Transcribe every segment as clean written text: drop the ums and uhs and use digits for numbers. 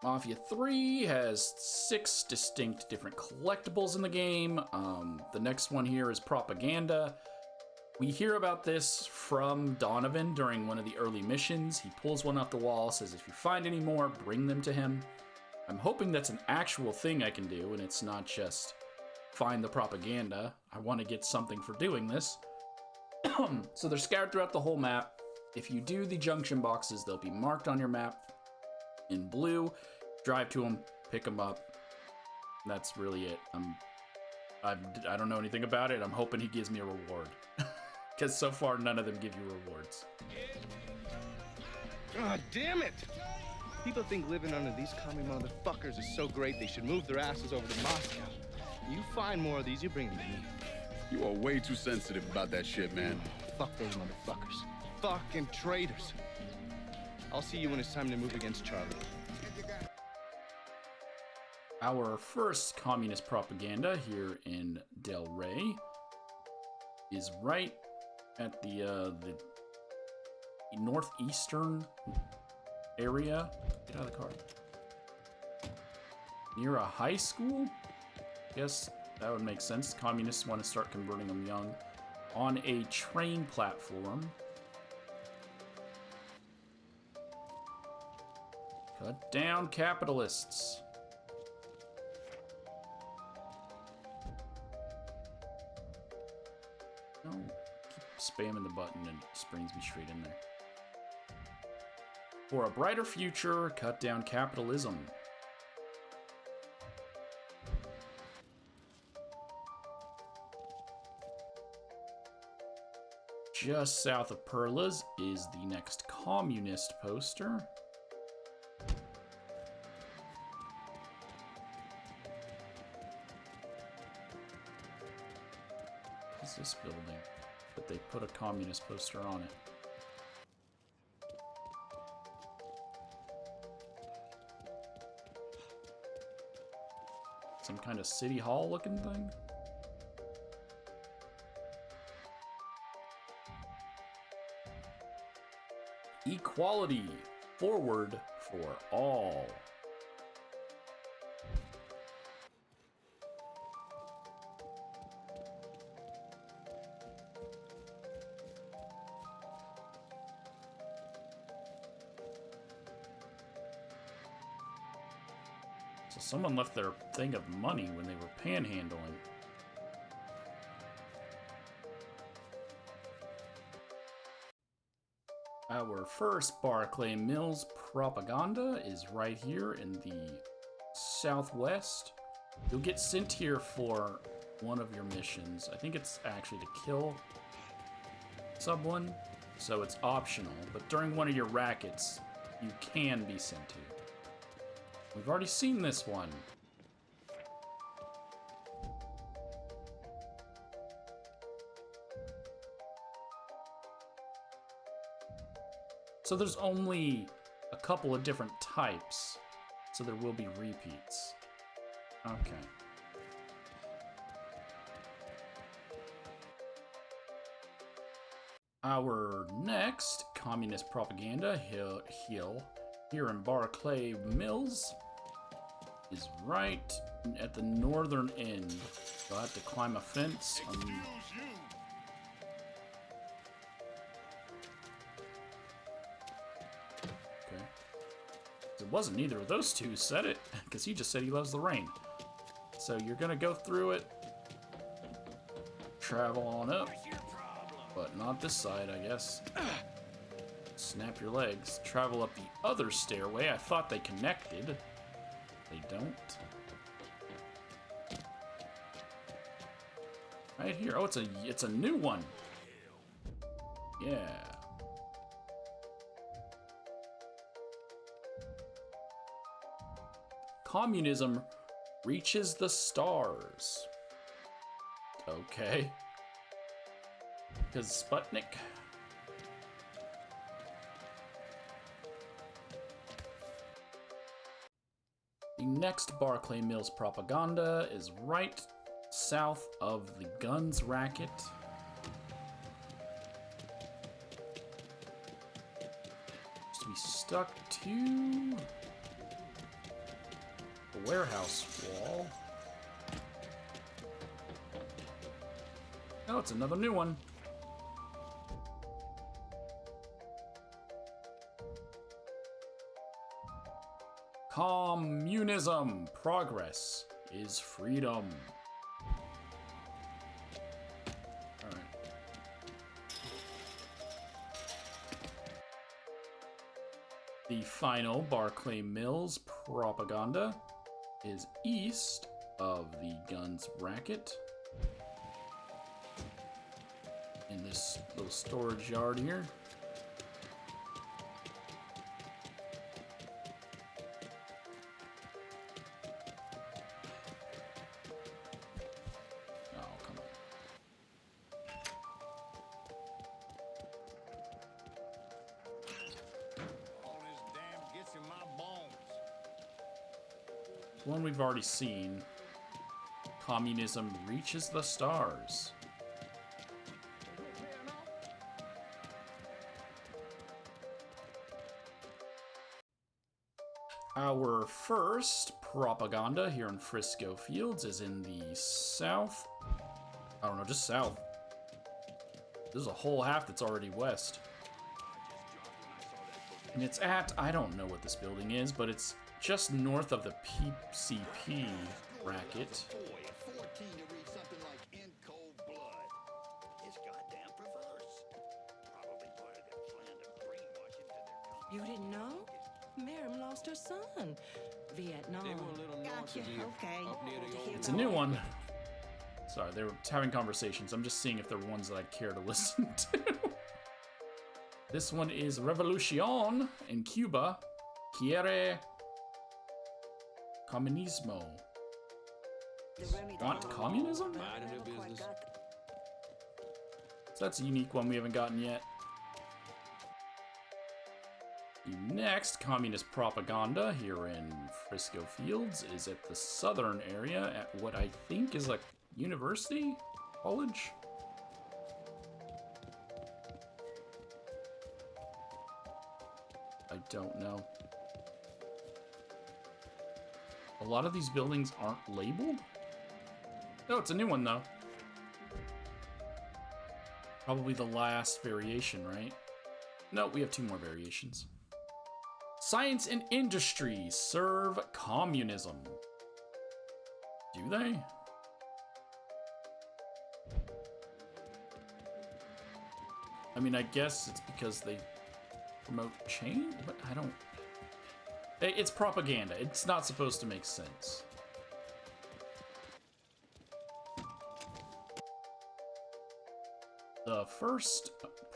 Mafia 3 has 6 distinct different collectibles in the game. The next one here is propaganda. We hear about this from Donovan during one of the early missions. He pulls one off the wall, says if you find any more, bring them to him. I'm hoping that's an actual thing I can do, and it's not just find the propaganda. I want to get something for doing this. So they're scattered throughout the whole map. If you do the junction boxes, they'll be marked on your map in blue. Drive to them, pick them up. That's really it. I don't know anything about it. I'm hoping he gives me a reward. Because so far, none of them give you rewards. God damn it! People think living under these commie motherfuckers is so great they should move their asses over to Moscow. You find more of these, you bring them to me. You are way too sensitive about that shit, man. Fuck those motherfuckers. Fucking traitors. I'll see you when it's time to move against Charlie. Our first communist propaganda here in Delray is right at the northeastern area. Get out of the car. Near a high school? Guess that would make sense. Communists want to start converting them young. On a train platform. Cut down capitalists. No, keep spamming the button and it just brings me straight in there. For a brighter future, cut down capitalism. Just south of Perlas is the next communist poster. What's this building? But they put a communist poster on it. Some kind of city hall looking thing? Equality, forward for all. So someone left their thing of money when they were panhandling. Our first Barclay Mills propaganda is right here in the southwest. You'll get sent here for one of your missions. I think it's actually to kill someone, so it's optional. But during one of your rackets, you can be sent to. We've already seen this one. So there's only a couple of different types, so there will be repeats. Okay. Our next communist propaganda hill here in Barclay Mills is right at the northern end. So I have to climb a fence. It wasn't either of those two who said it, because he just said he loves the rain. So you're gonna go through it, travel on up, but not this side, I guess. Snap your legs, travel up the other stairway. I thought they connected. They don't. Right here. Oh, it's a new one. Yeah. Communism reaches the stars. Okay. Because Sputnik. The next Barclay Mills propaganda is right south of the guns racket. Just to be stuck to... The warehouse wall. Oh, it's another new one. Communism. Progress is freedom. Alright. The final Barclay Mills propaganda is east of the guns racket. In this little storage yard here. Oh, come on. All this damn gets in my bones. One we've already seen. Communism reaches the stars. Our first propaganda here in Frisco Fields is in the south. I don't know, just south. There's a whole half that's already west. And it's at, I don't know what this building is, but it's just north of the PCP racket. You didn't know? Miriam lost her son. Vietnam. They were a little north Gotcha. of here, Okay. up near the old It's a new one. Sorry, they were having conversations. I'm just seeing if there were ones that I'd care to listen to. This one is Revolucion in Cuba. Quiere comunismo. Want communism? Minding their business. So that's a unique one we haven't gotten yet. The next communist propaganda here in Frisco Fields is at the southern area at what I think is a university? College? I don't know. A lot of these buildings aren't labeled? Oh, it's a new one though. Probably the last variation, right? No, we have 2 more variations. Science and industry serve communism. Do they? I mean, I guess it's because they promote change, but I don't... It's propaganda. It's not supposed to make sense. The first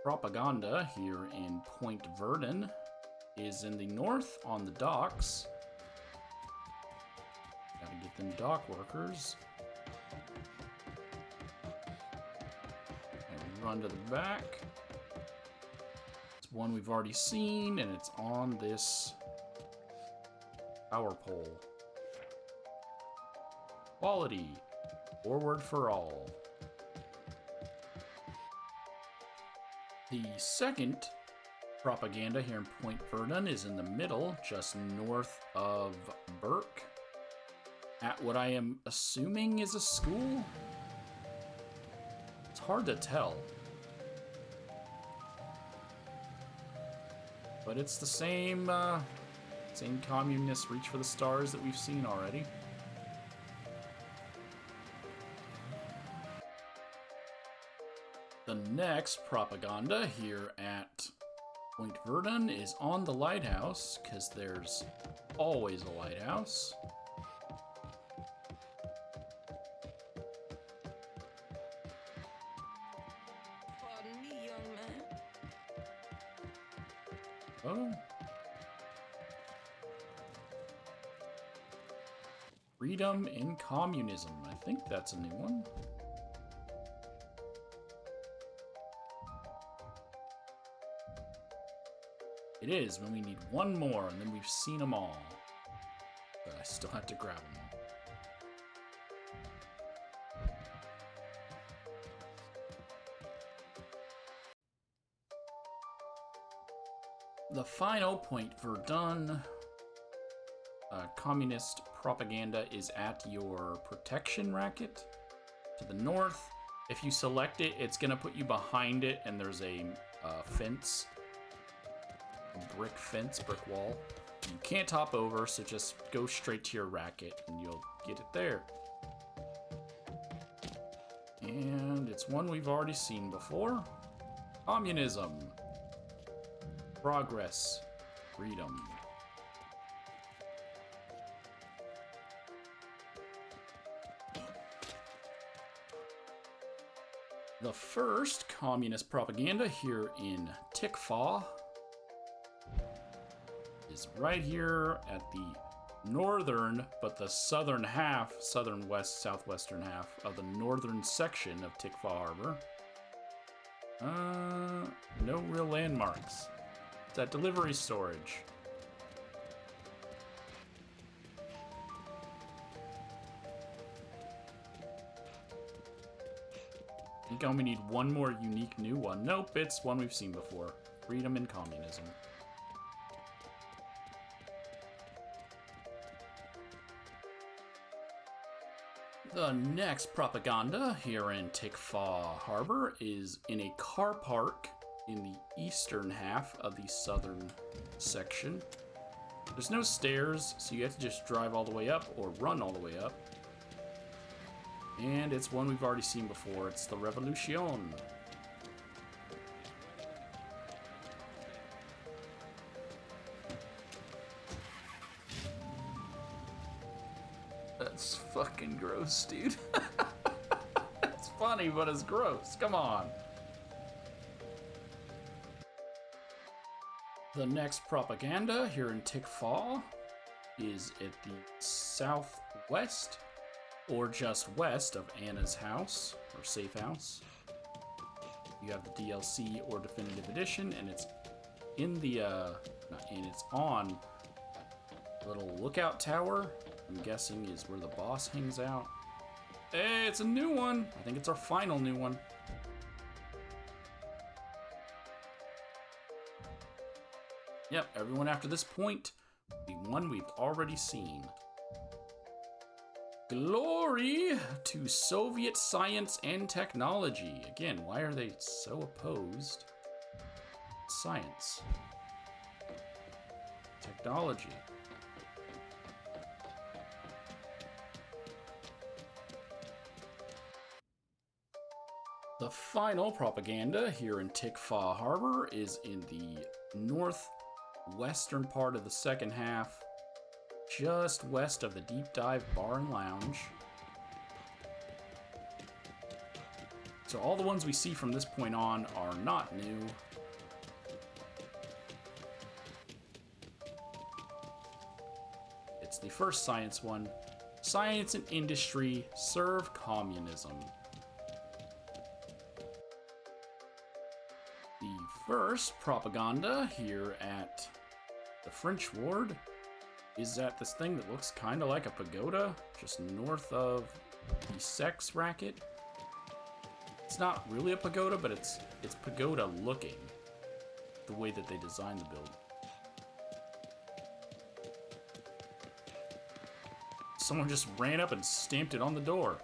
propaganda here in Pointe Verdon is in the north on the docks. Gotta get them dock workers. And run to the back. It's one we've already seen, and it's on this power pole. Quality. Forward for all. The second propaganda here in Pointe Verdon is in the middle, just north of Burke, at what I am assuming is a school. It's hard to tell. But it's the same communist reach for the stars that we've seen already. The next propaganda here at Pointe Verdon is on the lighthouse, because there's always a lighthouse. Pardon me, young man. Oh. Freedom in Communism. I think that's a new one. It is, when we need one more, and then we've seen them all. But I still have to grab them all. The final Pointe Verdon communist propaganda is at your protection racket to the north. If you select it, it's going to put you behind it, and there's a fence, a brick fence, brick wall. You can't hop over, so just go straight to your racket, and you'll get it there. And it's one we've already seen before. Communism. Progress. Freedom. The first communist propaganda here in Tickfar is right here at the northern, but the southern half, southern west, southwestern half of the northern section of Tickfar Harbor. No real landmarks. It's at delivery storage. I think I only need one more unique new one. Nope, it's one we've seen before. Freedom and communism. The next propaganda here in Tickfar Harbor is in a car park in the eastern half of the southern section. There's no stairs, so you have to just drive all the way up or run all the way up. And it's one we've already seen before. It's the Revolution. That's fucking gross, dude. It's funny, but it's gross. Come on. The next propaganda here in Tickfar is at the southwest, or just west of Anna's house, or safe house. You have the DLC or definitive edition, and it's in the, it's on a little lookout tower. I'm guessing is where the boss hangs out. Hey, it's a new one. I think it's our final new one. Yep, everyone after this point, the one we've already seen. Glory to Soviet science and technology. Again, why are they so opposed? Science. Technology. The final propaganda here in Tickfar Harbor is in the northwestern part of the second half, just west of the Deep Dive Bar and Lounge. So all the ones we see from this point on are not new. It's the first science one. Science and industry serve communism. The first propaganda here at the French Ward is at this thing that looks kind of like a pagoda, just north of the sex racket. It's not really a pagoda, but it's pagoda looking, the way that they designed the building. Someone just ran up and stamped it on the door.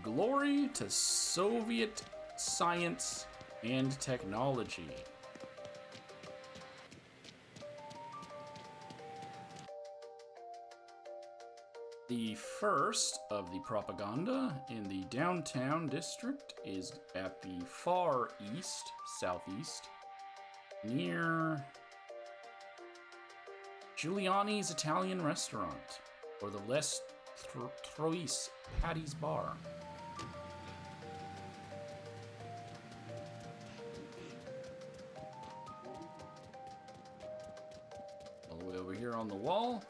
Glory to Soviet science and technology. The first of the propaganda in the downtown district is at the far east, southeast, near Giuliani's Italian restaurant, or the Les Trois Patties Bar. All the way over here on the wall.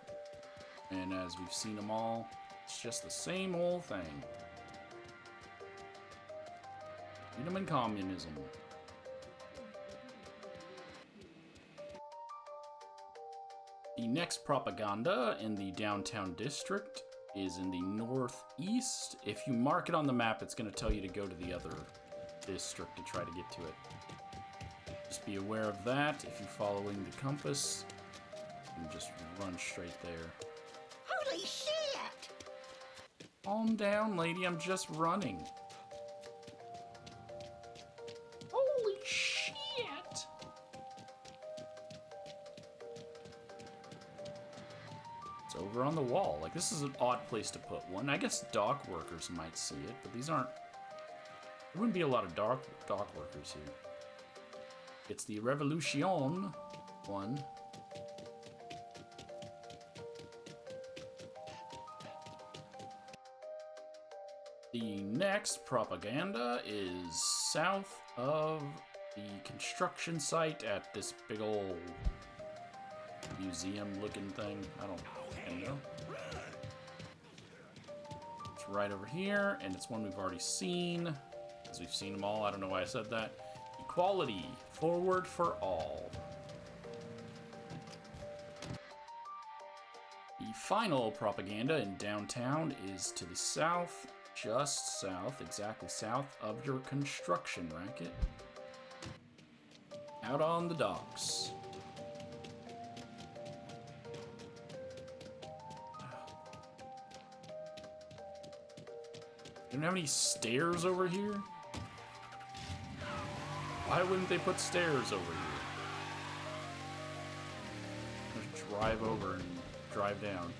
And as we've seen them all, it's just the same old thing. Freedom and communism. The next propaganda in the downtown district is in the northeast. If you mark it on the map, it's going to tell you to go to the other district to try to get to it. Just be aware of that. If you're following the compass, you can just run straight there. Holy shit! Calm down, lady. I'm just running. Holy shit! It's over on the wall. Like, this is an odd place to put one. I guess dock workers might see it, but these aren't... There wouldn't be a lot of dock workers here. It's the Revolution one. The next propaganda is south of the construction site at this big old museum-looking thing. I don't know. It's right over here, and it's one we've already seen, because we've seen them all. I don't know why I said that. Equality, forward for all. The final propaganda in downtown is to the south, just south, exactly south of your construction racket. Out on the docks. You don't have any stairs over here? Why wouldn't they put stairs over here? Just drive over and drive down.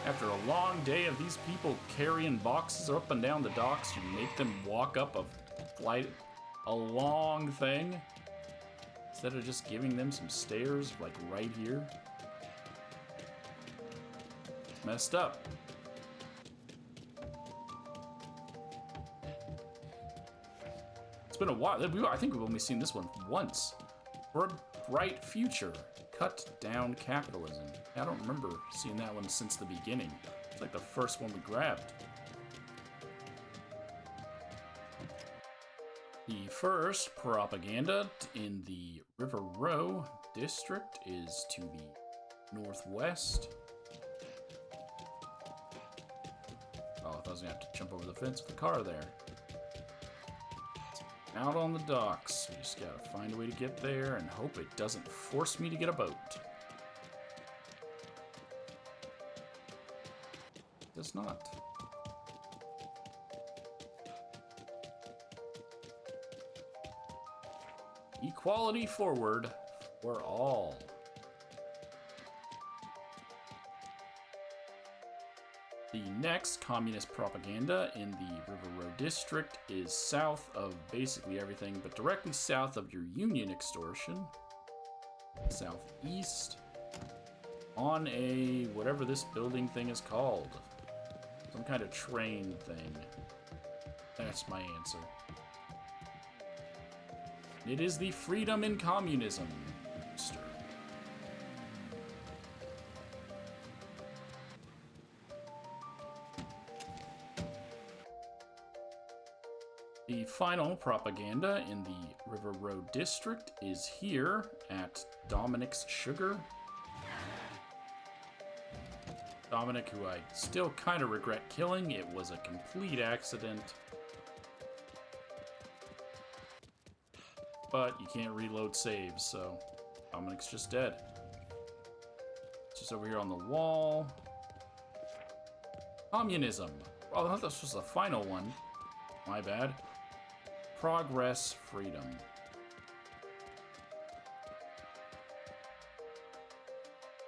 After a long day of these people carrying boxes up and down the docks, you make them walk up a long thing instead of just giving them some stairs like right here. It's messed up. It's been a while. I think we've only seen this one once. For a bright future. Cut down capitalism. I don't remember seeing that one since the beginning. It's like the first one we grabbed. The first propaganda in the River Row district is to the northwest. Oh, I thought I was gonna have to jump over the fence with the car there. Out on the docks. We just gotta find a way to get there and hope it doesn't force me to get a boat. It does not. Equality forward for all. The next communist propaganda in the River Row district is south of basically everything, but directly south of your Union extortion. Southeast. On a whatever this building thing is called. Some kind of train thing. That's my answer. It is the Freedom in Communism booster. The final propaganda in the River Row district is here at Dominic's Sugar. Dominic, who I still kind of regret killing. It was a complete accident. But you can't reload saves, so Dominic's just dead. It's just over here on the wall. Communism. Oh, I thought this was the final one. My bad. Progress, freedom.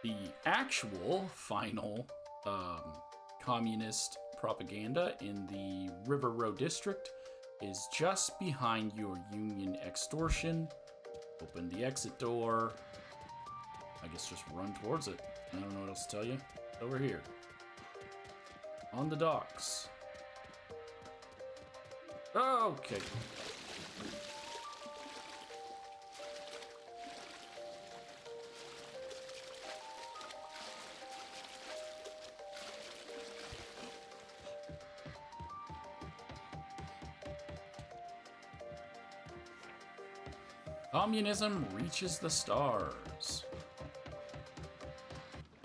The actual final communist propaganda in the River Row district is just behind your Union extortion. Open the exit door. I guess just run towards it. I don't know what else to tell you. Over here. On the docks. Okay. Communism reaches the stars.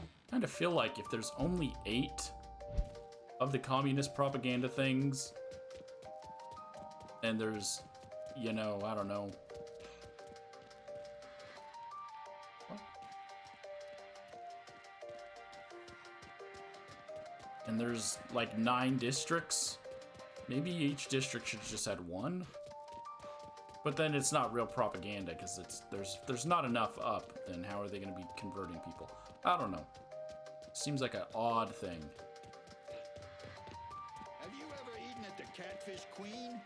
I kind of feel like if there's only 8 of the communist propaganda things, and there's, you know, I don't know, And there's like 9 districts. Maybe each district should have just had 1. But then it's not real propaganda because there's not enough up. Then how are they going to be converting people? I don't know. Seems like an odd thing. Have you ever eaten at the Catfish Queen?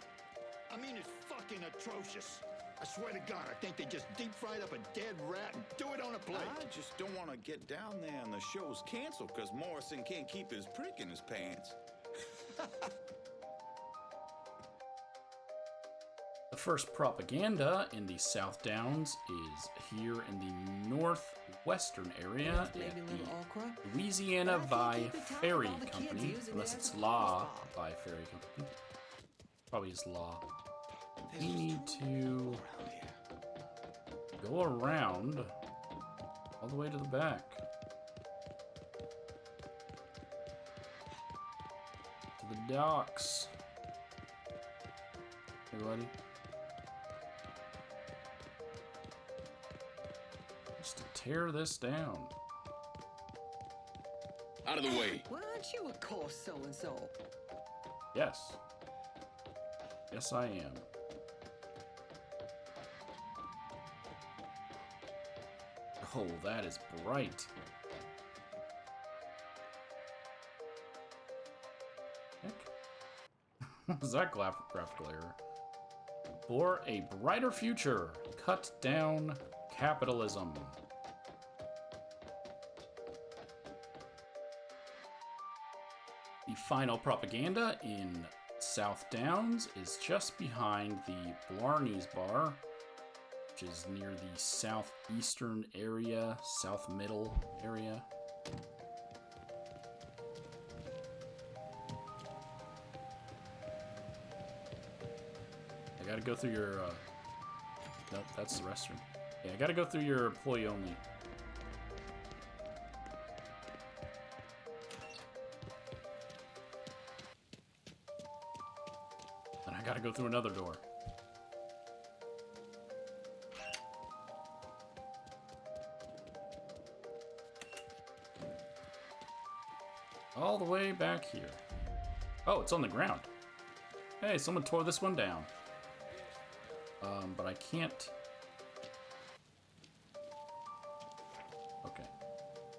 I mean, it's fucking atrocious. I swear to God, I think they just deep fried up a dead rat and do it on a plate. I just don't want to get down there and the show's canceled because Morrison can't keep his prick in his pants. The first propaganda in the South Downs is here in the northwestern area at Maybe a little okra. the Louisiana But I Vi can't keep it tight with Ferry all the kids Company, using unless it it's as a La clothes Vi Ferry Company. Probably is La. We need to go around all the way to the back. To the docks. Hey, buddy. Just to tear this down. Out of the way. Well, aren't you a course so-and-so? Yes. Yes, I am. Oh, that is bright. Heck. What was that graphical error? For a brighter future, cut down capitalism. The final propaganda in South Downs is just behind the Blarney's Bar, which is near the southeastern area, south middle area. I gotta go through your, nope, that's the restroom. Yeah, I gotta go through your employee only. And I gotta go through another door. All the way back here. Oh, it's on the ground. Hey, someone tore this one down. But I can't... Okay.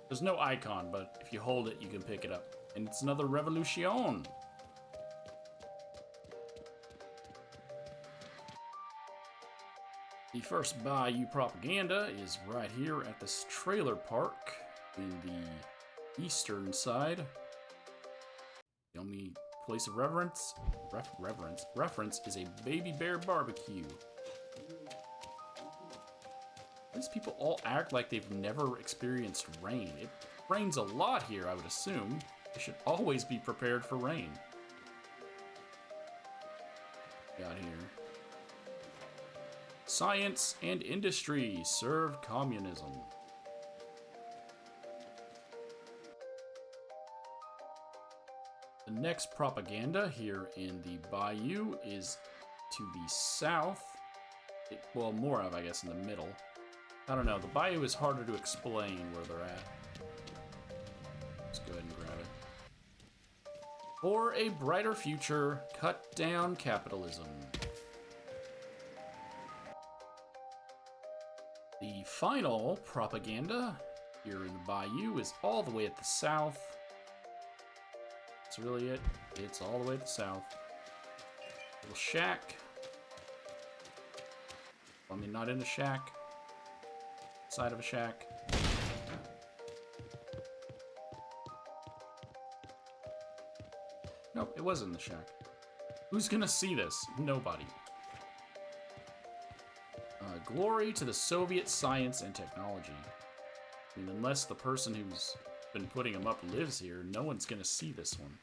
There's no icon, but if you hold it, you can pick it up. And it's another revolution. The first Bayou propaganda is right here at this trailer park in the eastern side. The only place of reference is a baby bear barbecue. These people all act like they've never experienced rain. It rains a lot here, I would assume. They should always be prepared for rain. Got here. Science and industry serve communism. The next propaganda here in the Bayou is to the south. Well, more of, I guess, in the middle. I don't know. The Bayou is harder to explain where they're at. Let's go ahead and grab it. For a brighter future, cut down capitalism. The final propaganda here in the Bayou is all the way at the south. That's really it. It's all the way at the south. Little shack. I mean, not in a shack. Side of a shack. Nope, it was in the shack. Who's gonna see this? Nobody. Glory to the Soviet science and technology. I mean, unless the person who's been putting them up lives here, no one's gonna see this one.